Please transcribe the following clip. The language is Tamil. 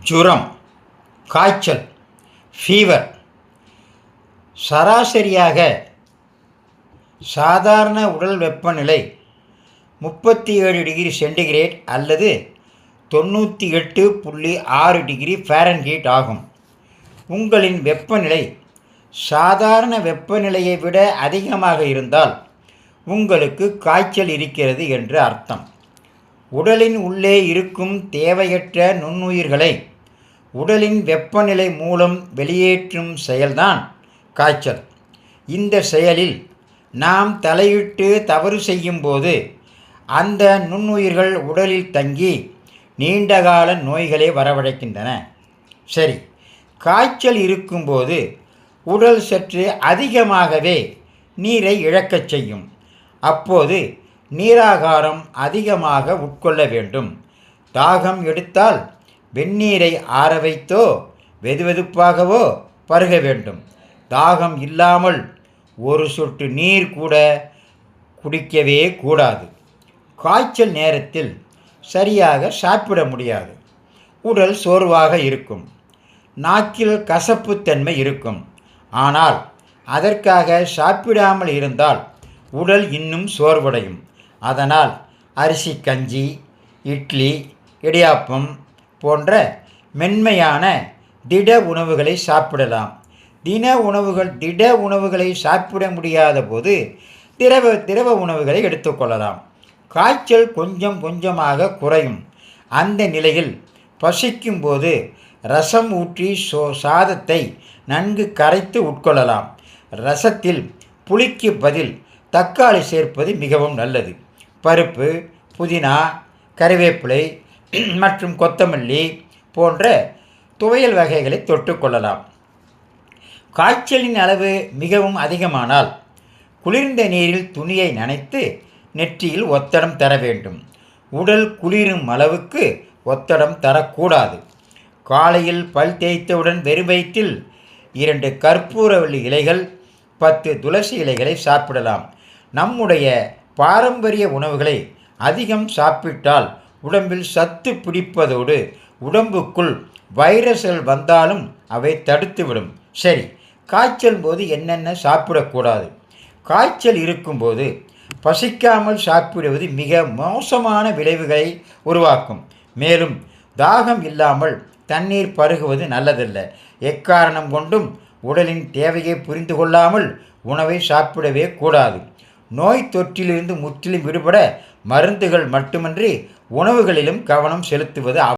ஜுரம், காய்ச்சல், ஃபீவர் சராசரியாக சாதாரண உடல் வெப்பநிலை 37 டிகிரி சென்டிகிரேட் அல்லது 98.6 டிகிரி ஃபாரன்ஹீட் ஆகும். உங்களின் வெப்பநிலை சாதாரண வெப்பநிலையை விட அதிகமாக இருந்தால் உங்களுக்கு காய்ச்சல் இருக்கிறது என்று அர்த்தம். உடலின் உள்ளே இருக்கும் தேவையற்ற நுண்ணுயிர்களை உடலின் வெப்பநிலை மூலம் வெளியேற்றும் செயல்தான் காய்ச்சல். இந்த செயலில் நாம் தலையிட்டு தவறு செய்யும்போது அந்த நுண்ணுயிர்கள் உடலில் தங்கி நீண்டகால நோய்களை வரவழைக்கின்றன. சரி, காய்ச்சல் இருக்கும்போது உடல் சற்று அதிகமாகவே நீரை இழக்கச் செய்யும். அப்போது நீராகாரம் அதிகமாக உட்கொள்ள வேண்டும். தாகம் எடுத்தால் வெந்நீரை ஆற வைத்தோ வெதுவெதுப்பாகவோ பருக வேண்டும். தாகம் இல்லாமல் ஒரு சொட்டு நீர் கூட குடிக்கவே கூடாது. காய்ச்சல் நேரத்தில் சரியாக சாப்பிட முடியாது. உடல் சோர்வாக இருக்கும். நாக்கில் கசப்புத்தன்மை இருக்கும். ஆனால் அதற்காக சாப்பிடாமல் இருந்தால் உடல் இன்னும் சோர்வடையும். அதனால் அரிசி கஞ்சி, இட்லி, இடியாப்பம் போன்ற மென்மையான திட உணவுகளை சாப்பிடலாம். திட உணவுகளை சாப்பிட முடியாத போது திரவ உணவுகளை எடுத்துக்கொள்ளலாம். காய்ச்சல் கொஞ்சம் கொஞ்சமாக குறையும். அந்த நிலையில் பசிக்கும் போது ரசம் ஊற்றி சாதத்தை நன்கு கரைத்து உட்கொள்ளலாம். ரசத்தில் புளிக்கு பதில் தக்காளி சேர்ப்பது மிகவும் நல்லது. பருப்பு, புதினா, கறிவேப்பிலை மற்றும் கொத்தமல்லி போன்ற துவையல் வகைகளை தொட்டுக்கொள்ளலாம். காய்ச்சலின் அளவு மிகவும் அதிகமானால் குளிர்ந்த நீரில் துணியை நனைத்து நெற்றியில் ஒத்தடம் தர வேண்டும். உடல் குளிரும் அளவுக்கு ஒத்தடம் தரக்கூடாது. காலையில் பல் தேய்த்தவுடன் வெறும் வயிற்றில் 2 கற்பூரவள்ளி இலைகள், 10 துளசி இலைகளை சாப்பிடலாம். நம்முடைய பாரம்பரிய உணவுகளை அதிகம் சாப்பிட்டால் உடம்பில் சத்து பிடிப்பதோடு உடம்புக்குள் வைரஸ்கள் வந்தாலும் அவை தடுத்துவிடும். சரி, காய்ச்சல் போது என்னென்ன சாப்பிடக்கூடாது? காய்ச்சல் இருக்கும்போது பசிக்காமல் சாப்பிடுவது மிக மோசமான விளைவுகளை உருவாக்கும். மேலும் தாகம் இல்லாமல் தண்ணீர் பருகுவது நல்லதல்ல. எக்காரணம் கொண்டும் உடலின் தேவையை புரிந்து கொள்ளாமல் உணவை சாப்பிடவே கூடாது. நோய் தொற்றிலிருந்து முற்றிலும் விடுபட மருந்துகள் மட்டுமின்றி உணவுகளிலும் கவனம் செலுத்துவது